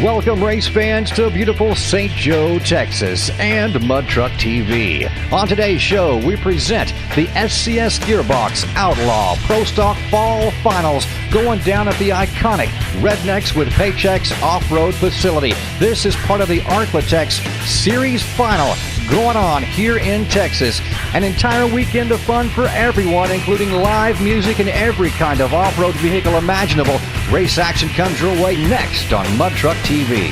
Welcome, race fans, to beautiful St. Joe, Texas, and Mud Truck TV. On today's show, we present the SCS Gearbox Outlaw Pro Stock Fall Finals going down at the iconic Red Necks With Paychecks off-road facility. This is part of the ARKLATEX Series Final going on here in Texas. An entire weekend of fun for everyone, including live music and every kind of off-road vehicle imaginable. Race action comes your way next on Mud Truck TV.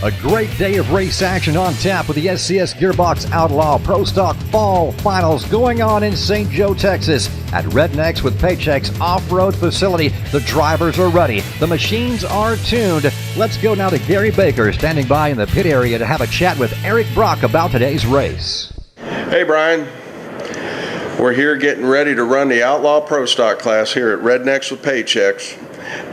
A great day of race action on tap with the SCS Gearbox Outlaw Pro Stock Fall Finals going on in St. Joe, Texas at Rednecks With Paychecks off-road facility. The drivers are ready. The machines are tuned. Let's go now to Gary Baker standing by in the pit area to have a chat with ERICK Brock about today's race. Hey Brian, we're here getting ready to run the Outlaw Pro Stock class here at Rednecks With Paychecks.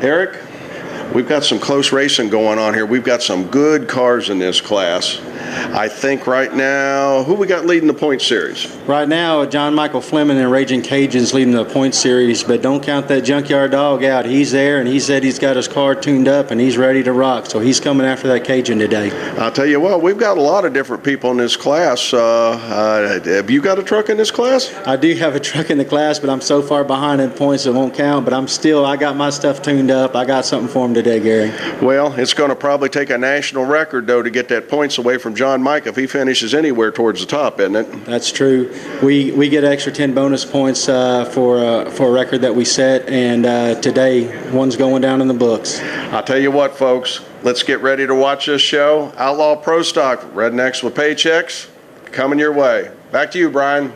ERICK, we've got some close racing going on here. We've got some good cars in this class. I think right now, who we got leading the point series? Right now, John Michael Fleming and Raging Cajun's leading the point series, but don't count that junkyard dog out. He's there, and he said he's got his car tuned up, and he's ready to rock, so he's coming after that Cajun today. I'll tell you what, we've got a lot of different people in this class. Have you got a truck in this class? I do have a truck in the class, but I'm so far behind in points it won't count, but I got my stuff tuned up. I got something for him today, Gary. Well, it's going to probably take a national record, though, to get that points away from John Mike if he finishes anywhere towards the top, isn't it? That's true. We get extra 10 bonus points for a record that we set, and today one's going down in the books. I'll tell you what, folks, let's get ready to watch this show. Outlaw Pro Stock, Rednecks With Paychecks, coming your way. Back to you, Brian.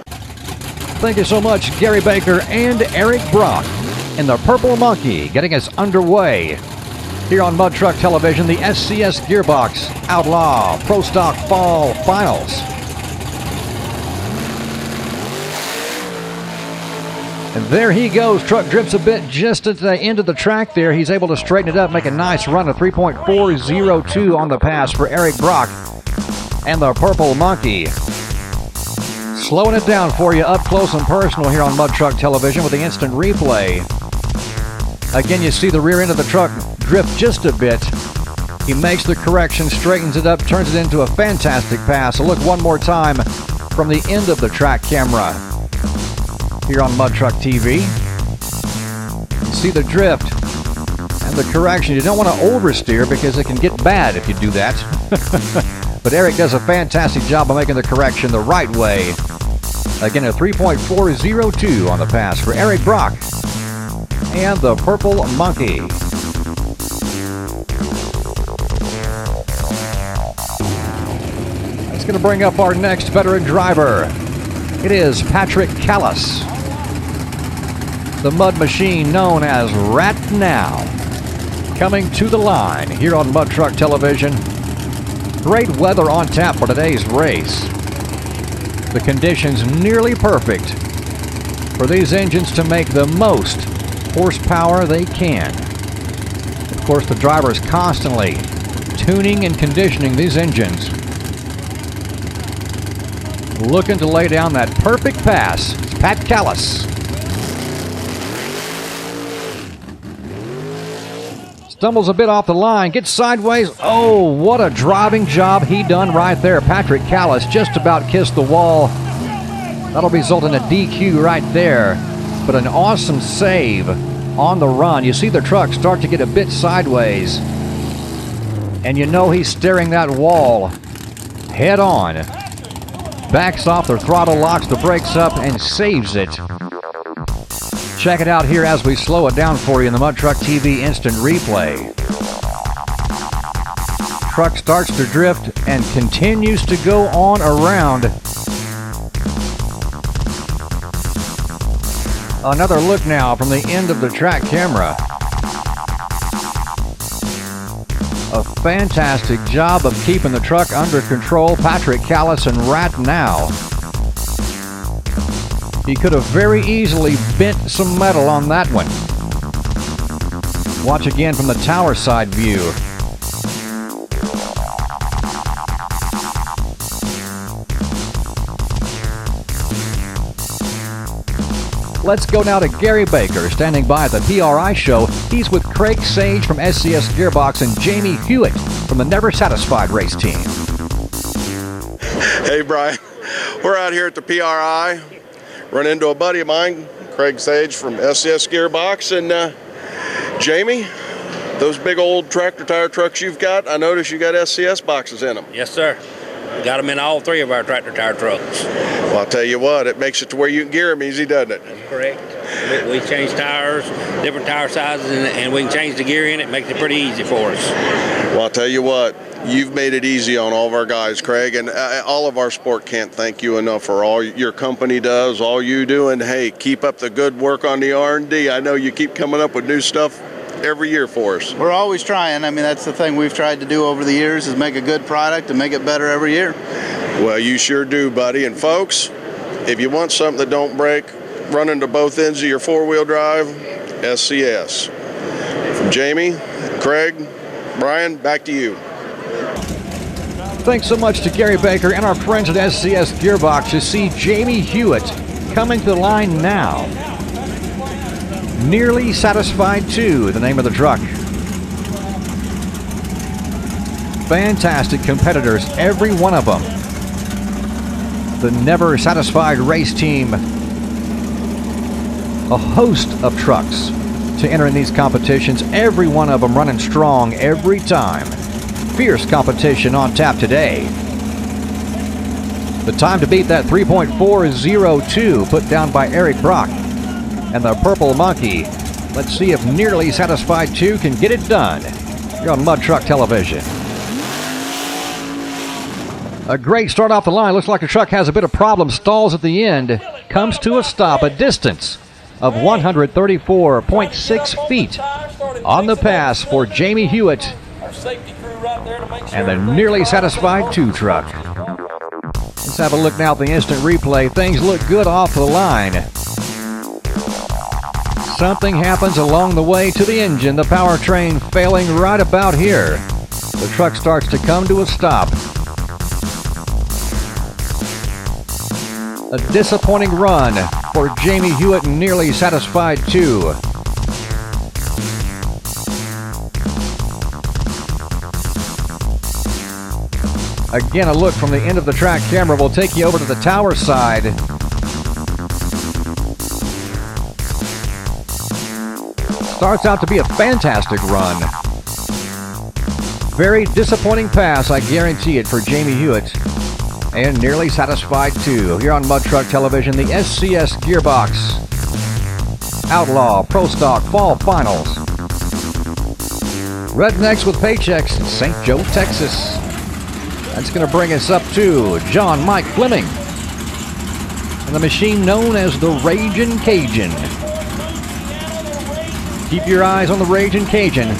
Thank you so much, Gary Baker and ERICK Brock in the Purple Monkey, getting us underway here on Mud Truck Television, the SCS Gearbox Outlaw Pro Stock Fall Finals. And there he goes. Truck drifts a bit just at the end of the track there. He's able to straighten it up, make a nice run of 3.402 on the pass for ERICK Brock and the Purple Monkey. Slowing it down for you up close and personal here on Mud Truck Television with the instant replay. Again, you see the rear end of the truck drift just a bit. He makes the correction, straightens it up, turns it into a fantastic pass. So look one more time from the end of the track camera here on Mud Truck TV. You see the drift and the correction. You don't want to oversteer because it can get bad if you do that. But ERICK does a fantastic job of making the correction the right way. Again, a 3.402 on the pass for ERICK Brock and the Purple Monkey. That's going to bring up our next veteran driver. It is Patrick Callis, the mud machine known as Rat Now, coming to the line here on Mud Truck Television. Great weather on tap for today's race. The conditions nearly perfect for these engines to make the most horsepower they can. Of course, the driver is constantly tuning and conditioning these engines, looking to lay down that perfect pass. It's Pat Callis. Stumbles a bit off the line, gets sideways. Oh, what a driving job he done right there. Patrick Callis just about kissed the wall. That'll result in a DQ right there. But an awesome save on the run. You see the truck start to get a bit sideways. And you know he's staring that wall head on. Backs off the throttle, locks the brakes up, and saves it. Check it out here as we slow it down for you in the Mud Truck TV instant replay. Truck starts to drift and continues to go on around. Another look now from the end of the track camera. A fantastic job of keeping the truck under control. Patrick Callis and Rat Now. He could have very easily bent some metal on that one. Watch again from the tower side view. Let's go now to Gary Baker, standing by at the PRI show. He's with Craig Sage from SCS Gearbox and Jamie Hewitt from the Never Satisfied race team. Hey, Brian. We're out here at the PRI. Run into a buddy of mine, Craig Sage from SCS Gearbox. And Jamie, those big old tractor tire trucks you've got, I noticed you got SCS boxes in them. Yes, sir. We got them in all 3 of our tractor tire trucks. Well, I'll tell you what, it makes it to where you can gear them easy, doesn't it? That's correct. We change tires, different tire sizes, and we can change the gear in it. Makes it pretty easy for us. Well, I'll tell you what, you've made it easy on all of our guys, Craig, and all of our sport can't thank you enough for all your company does, all you do, and hey, keep up the good work on the R&D. I know you keep coming up with new stuff every year for us. We're always trying. I mean, that's the thing we've tried to do over the years, is make a good product and make it better every year. Well, you sure do, buddy. And folks, if you want something that don't break, run into both ends of your four-wheel drive, SCS. From Jamie, Craig, Brian, back to you. Thanks so much to Gary Baker and our friends at SCS Gearbox. To see Jamie Hewitt coming to the line now. Nearly Satisfied 2, the name of the truck. Fantastic competitors, every one of them. The Never Satisfied race team. A host of trucks to enter in these competitions, every one of them running strong every time. Fierce competition on tap today. The time to beat that 3.402 put down by Eric Brock and the Purple Monkey. Let's see if Nearly Satisfied 2 can get it done. You're on Mud Truck Television. A great start off the line. Looks like the truck has a bit of problem. Stalls at the end. Comes to a stop. A distance of 134.6 feet on the pass for Jamie Hewitt and the Nearly Satisfied 2 truck. Let's have a look now at the instant replay. Things look good off the line. Something happens along the way to the engine. The powertrain failing right about here. The truck starts to come to a stop. A disappointing run for Jamie Hewitt and Nearly Satisfied 2. Again, a look from the end of the track camera will take you over to the tower side. Starts out to be a fantastic run. Very disappointing pass, I guarantee it, for Jamie Hewitt and Nearly Satisfied 2. Here on Mud Truck Television, the SCS Gearbox Outlaw Pro Stock Fall Finals. Rednecks with Paychecks in St. Joe, Texas. That's going to bring us up to John Mike Fleming and the machine known as the Ragin' Cajun. Keep your eyes on the Ragin' Cajun.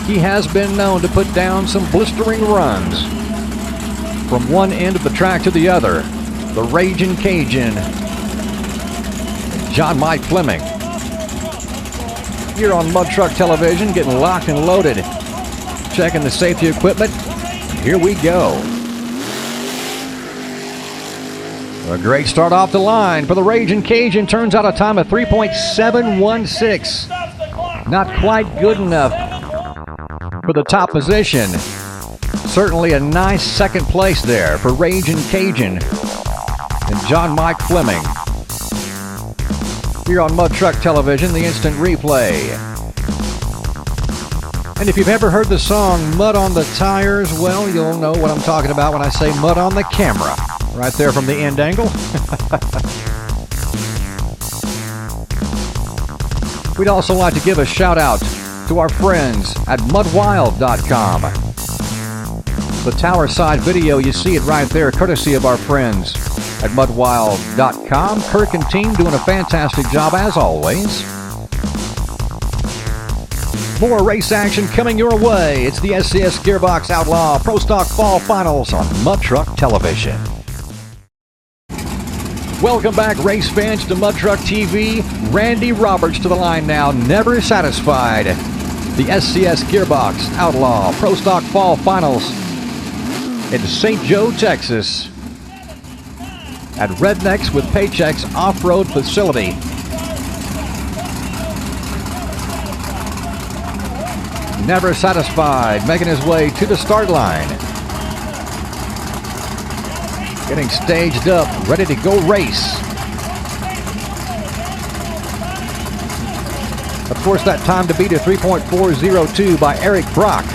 He has been known to put down some blistering runs from one end of the track to the other. The Ragin' Cajun, John Mike Fleming. Here on Mud Truck Television, getting locked and loaded. Checking the safety equipment. Here we go. A great start off the line for the Ragin' Cajun. Turns out a time of 3.716. Not quite good enough for the top position. Certainly a nice second place there for Ragin' Cajun and John Mike Fleming. Here on Mud Truck Television, the instant replay. And if you've ever heard the song Mud on the Tires, well, you'll know what I'm talking about when I say mud on the camera. Right there from the end angle. We'd also like to give a shout out to our friends at mudwild.com. The tower side video, you see it right there, courtesy of our friends at mudwild.com. Kirk and team doing a fantastic job as always. More race action coming your way. It's the SCS Gearbox Outlaw Pro Stock Fall Finals on Mud Truck Television. Welcome back, race fans, to Mud Truck TV. Randy Roberts to the line now, Never Satisfied. The SCS Gearbox Outlaw Pro Stock Fall Finals. in St. Joe, Texas, at Rednecks With Paychecks Off-Road Facility. Never Satisfied, making his way to the start line. Getting staged up, ready to go race. Of course, that time to beat a 3.402 by Eric Brock.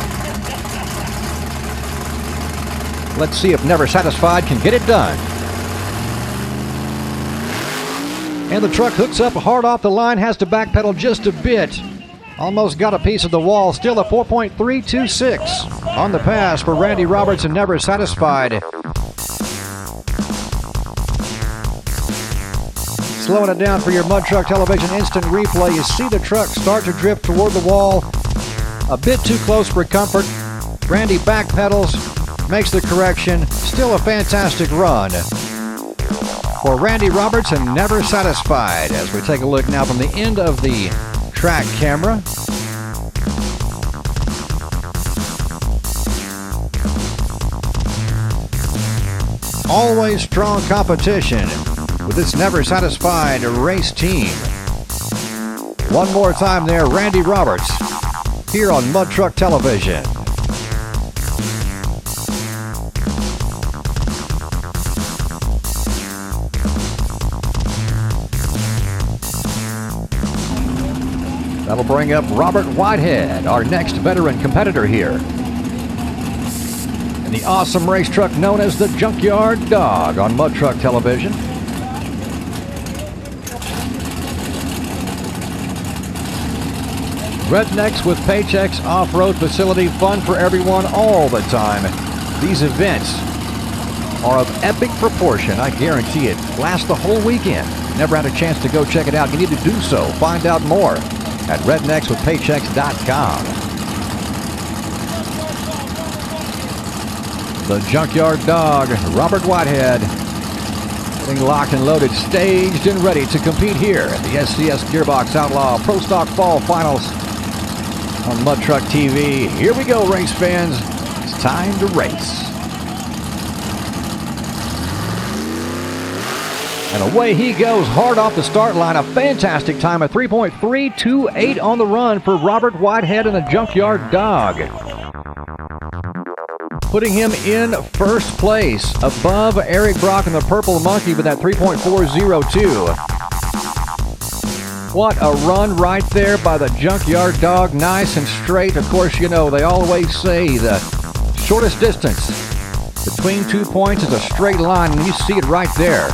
Let's see if Never Satisfied can get it done. And the truck hooks up hard off the line, has to backpedal just a bit. Almost got a piece of the wall, still a 4.326 on the pass for Randy Roberts and Never Satisfied. Slowing it down for your Mud Truck Television instant replay. You see the truck start to drift toward the wall. A bit too close for comfort. Randy backpedals, makes the correction. Still a fantastic run for Randy Roberts and Never Satisfied. As we take a look now from the end of the track camera. Always strong competition with this Never Satisfied race team. One more time there, Randy Roberts, here on Mud Truck Television. That'll bring up Robert Whitehead, our next veteran competitor here, in the awesome race truck known as the Junkyard Dog on Mud Truck Television. Rednecks With Paychecks Off-Road Facility, fun for everyone all the time. These events are of epic proportion, I guarantee it. Last the whole weekend. Never had a chance to go check it out. You need to do so. Find out more at redneckswithpaychecks.com. The Junkyard Dog, Robert Whitehead, getting locked and loaded, staged and ready to compete here at the SCS Gearbox Outlaw Pro Stock Fall Finals on Mud Truck TV. Here we go, race fans. It's time to race. And away he goes, hard off the start line. A fantastic time, a 3.328 on the run for Robert Whitehead and the Junkyard Dog, putting him in first place above Eric Brock and the Purple Monkey with that 3.402. What a run right there by the Junkyard Dog, nice and straight. Of course, you know, they always say the shortest distance between 2 points is a straight line, and you see it right there.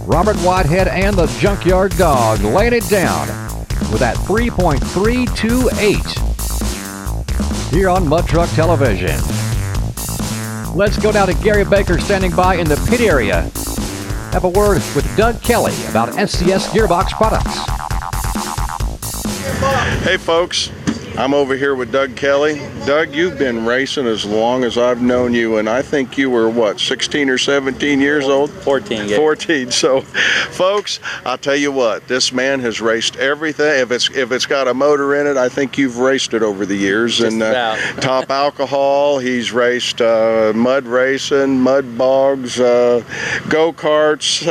Robert Whitehead and the Junkyard Dog laying it down with that 3.328 here on Mud Truck Television. Let's go down to Gary Baker standing by in the pit area. Have a word with Doug Kelly about SCS Gearbox products. Hey folks, I'm over here with Doug Kelly. Doug, you've been racing as long as I've known you, and I think you were, what, 16 or 17 years old? 14. Yeah. 14. So, folks, I'll tell you what, this man has raced everything. If it's got a motor in it, I think you've raced it over the years. Just and about. Top Alcohol, he's raced mud racing, mud bogs, go-karts,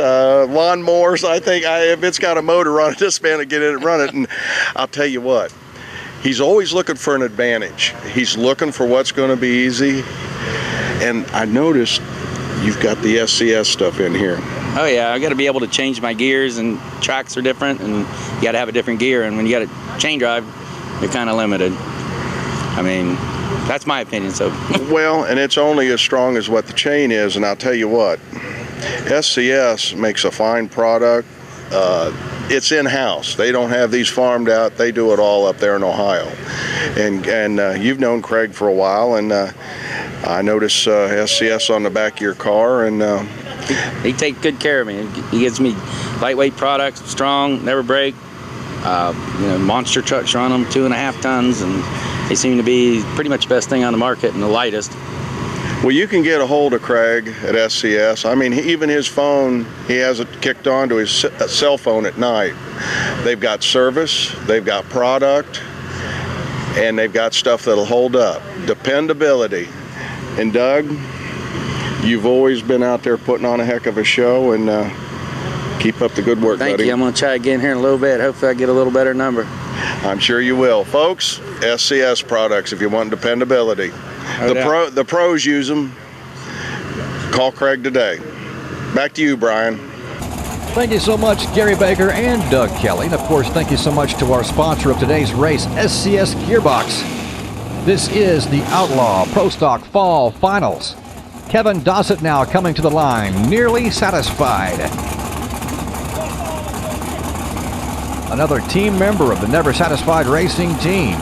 lawnmowers. I think if it's got a motor on it, this man will get in and run it. And I'll tell you what, he's always looking for an advantage. He's looking for what's going to be easy. And I noticed you've got the SCS stuff in here. Oh yeah, I got to be able to change my gears, and tracks are different, and you got to have a different gear. And when you got a chain drive, you're kind of limited. I mean, that's my opinion. So. Well, and it's only as strong as what the chain is. And I'll tell you what, SCS makes a fine product. It's in-house. They don't have these farmed out. They do it all up there in Ohio. And you've known Craig for a while, and I notice SCS on the back of your car, and he takes good care of me. He gives me lightweight products, strong, never break. Monster trucks run them, 2.5 tons, and they seem to be pretty much the best thing on the market and the lightest. Well, you can get a hold of Craig at SCS. I mean, even his phone, he has it kicked onto his cell phone at night. They've got service, they've got product, and they've got stuff that'll hold up. Dependability. And Doug, you've always been out there putting on a heck of a show, and keep up the good work, Thank buddy. you. I'm going to try again here in a little bit. Hopefully I get a little better number. I'm sure you will. Folks, SCS products if you want dependability. The pros use them. Call Craig today. Back to you, Brian. Thank you so much, Gary Baker and Doug Kelly. And of course, thank you so much to our sponsor of today's race, SCS Gearbox. This is the Outlaw Pro Stock Fall Finals. Kevin Dossett now coming to the line, nearly satisfied. Another team member of the Never Satisfied Racing team.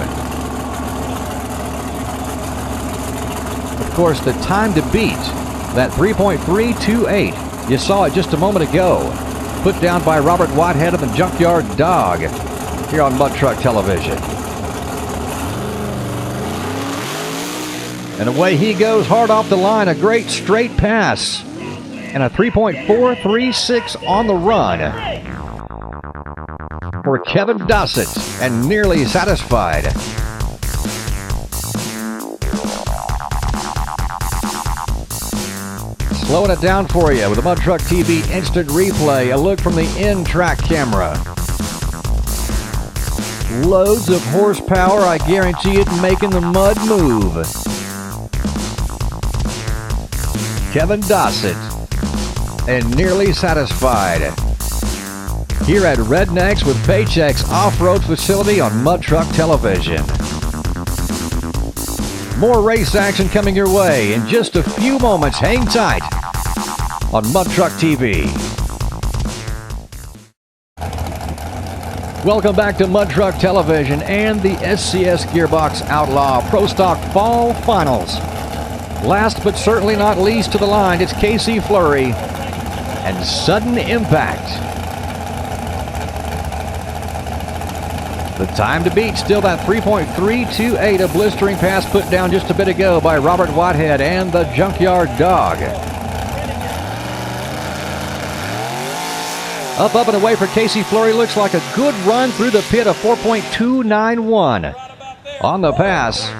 Of course, the time to beat, that 3.328. You saw it just a moment ago. Put down by Robert Whitehead of the Junkyard Dog here on Mud Truck Television. And away he goes, hard off the line, a great straight pass. And a 3.436 on the run for Kevin Dossett, and nearly satisfied. Slowing it down for you with the Mud Truck TV instant replay, a look from the in-track camera. Loads of horsepower, I guarantee it, making the mud move. Kevin Dossett, and nearly satisfied. Here at Rednecks with Paychecks off-road facility on Mud Truck Television. More race action coming your way in just a few moments. Hang tight on Mud Truck TV. Welcome back to Mud Truck Television and the SCS Gearbox Outlaw Pro Stock Fall Finals. Last but certainly not least to the line, it's Casey Flurry and Sudden Impact. The time to beat, still that 3.328, a blistering pass put down just a bit ago by Robert Whitehead and the Junkyard Dog. Up and away for Casey Flurry. Looks like a good run through the pit of 4.291 on the pass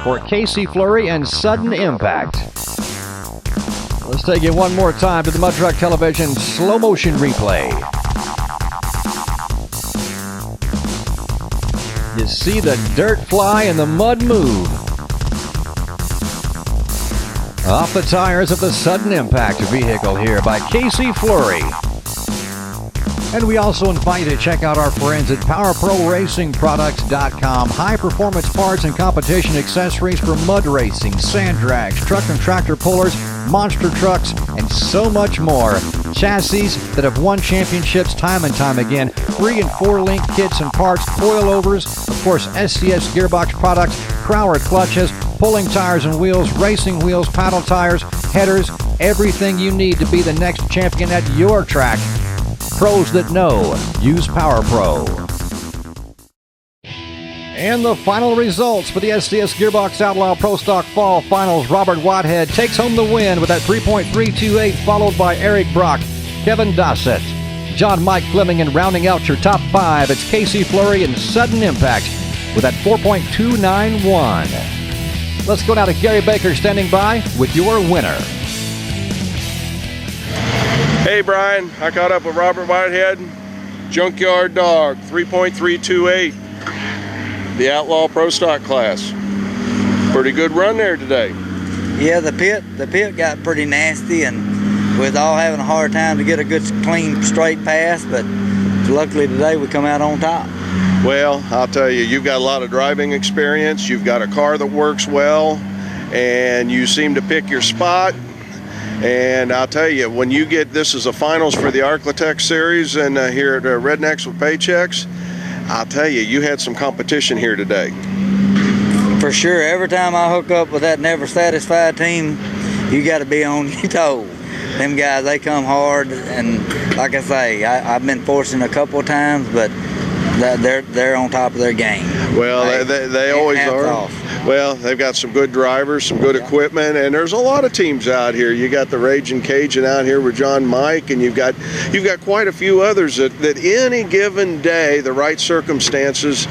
for Casey Flurry and Sudden Impact. Let's take it one more time to the Mud Truck Television slow motion replay. You see the dirt fly and the mud move. Off the tires of the Sudden Impact vehicle here by Casey Flurry. And we also invite you to check out our friends at PowerProRacingProducts.com. High-performance parts and competition accessories for mud racing, sand drags, truck and tractor pullers, monster trucks, and so much more. Chassis that have won championships time and time again. 3- and 4-link kits and parts, coilovers, of course, SCS Gearbox products, Crowler clutches, pulling tires and wheels, racing wheels, paddle tires, headers, everything you need to be the next champion at your track. Pros that know, use PowerPro. And the final results for the SCS Gearbox Outlaw Pro Stock Fall Finals. Robert Whitehead takes home the win with that 3.328, followed by Eric Brock, Kevin Dossett, John Mike Fleming, and rounding out your top 5, it's Casey Flurry and Sudden Impact with that 4.291. Let's go now to Gary Baker standing by with your winner. Hey, Brian, I caught up with Robert Whitehead, Junkyard Dog, 3.328, the Outlaw Pro Stock class. Pretty good run there today. Yeah, the pit got pretty nasty, and we was all having a hard time to get a good, clean, straight pass, but luckily today we come out on top. Well, I'll tell you, you've got a lot of driving experience, you've got a car that works well, and you seem to pick your spot. And I'll tell you, when you get, this is a finals for the ARKLATEX series, and here at Rednecks with Paychecks, I'll tell you, you had some competition here today. For sure, every time I hook up with that Never Satisfied team, you got to be on your toes. Them guys, they come hard, and like I say, I've been fortunate a couple of times, but they're on top of their game. Well, they always are. Off. Well, they've got some good drivers, some good equipment, and there's a lot of teams out here. You got the Raging Cajun out here with John Mike, and you've got quite a few others that any given day, the right circumstances,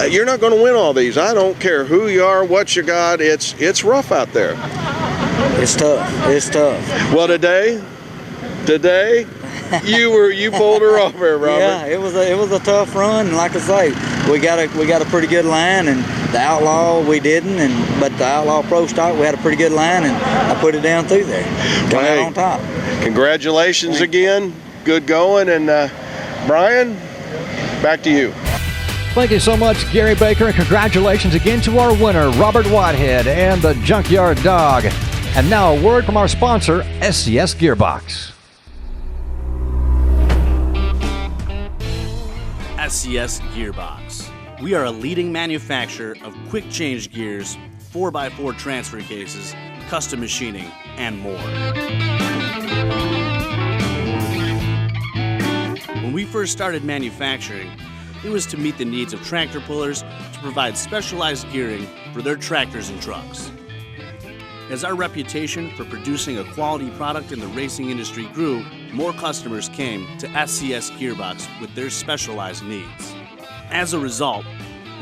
you're not going to win all these. I don't care who you are, what you got. It's rough out there. It's tough. It's tough. Well, today, you pulled her off there, Robert. Yeah, it was a tough run. And like I say, we got a pretty good line, and the Outlaw we didn't, but the Outlaw Pro Stock we had a pretty good line, and I put it down through there, come out on top. Congratulations again. Good going, and Brian, back to you. Thank you so much, Gary Baker, and congratulations again to our winner, Robert Whitehead and the Junkyard Dog. And now a word from our sponsor, SCS Gearbox. SCS Gearbox. We are a leading manufacturer of quick change gears, 4x4 transfer cases, custom machining, and more. When we first started manufacturing, it was to meet the needs of tractor pullers to provide specialized gearing for their tractors and trucks. As our reputation for producing a quality product in the racing industry grew, more customers came to SCS Gearbox with their specialized needs. As a result,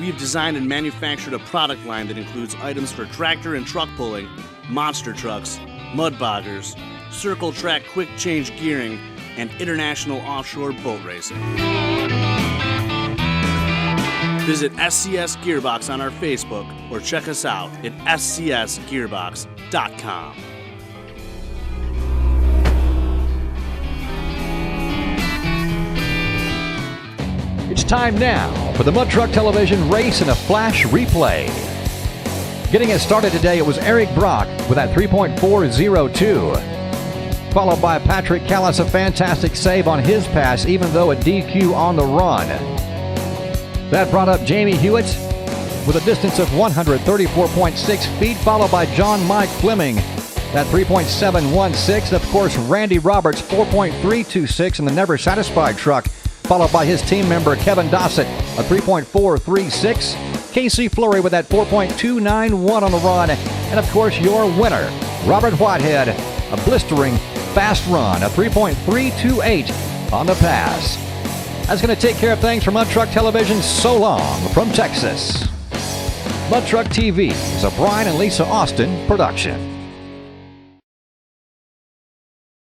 we have designed and manufactured a product line that includes items for tractor and truck pulling, monster trucks, mud boggers, circle track quick change gearing, and international offshore boat racing. Visit SCS Gearbox on our Facebook or check us out at scsgearbox.com. It's time now for the Mud Truck Television Race and a Flash Replay. Getting us started today, it was Eric Brock with that 3.402. Followed by Patrick Callis, a fantastic save on his pass, even though a DQ on the run. That brought up Jamie Hewitt with a distance of 134.6 feet, followed by John Mike Fleming, that 3.716. Of course, Randy Roberts, 4.326 in the Never Satisfied truck, followed by his team member Kevin Dossett, a 3.436. Casey Flurry with that 4.291 on the run. And of course, your winner, Robert Whitehead, a blistering fast run, a 3.328 on the pass. That's going to take care of things for Mud Truck Television. So long from Texas. Mud Truck TV is a Brian and Lisa Austin production.